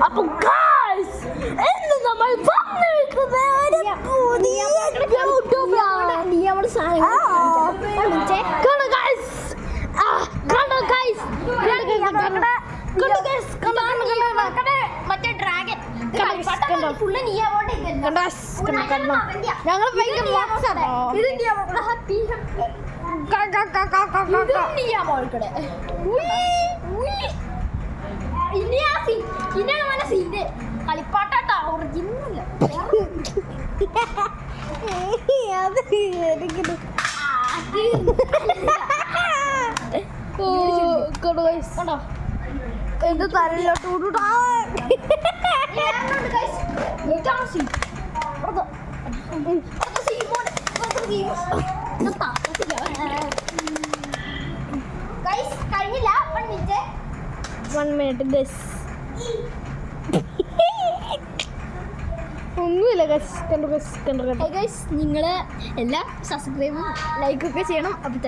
അപ്പൊ ഗൈസ് ഇന്ന് നമ്മൾ വന്നിരിക്കുന്നത് ഒരു പുതിയ മറ്റേ ഡ്രാഗൺ ഞങ്ങൾ കളിപ്പാട്ടാ ഒറിജിനൽ എന്റെ തലയിലോട്ട് കഴിഞ്ഞില്ല 1 minute ഗൈസ് ഒന്നുമില്ല ഗൈസ് കണ്ടു ഗൈസ് നിങ്ങൾ എല്ലാം സബ്സ്ക്രൈബും ലൈക്കൊക്കെ ചെയ്യണം. അപ്പം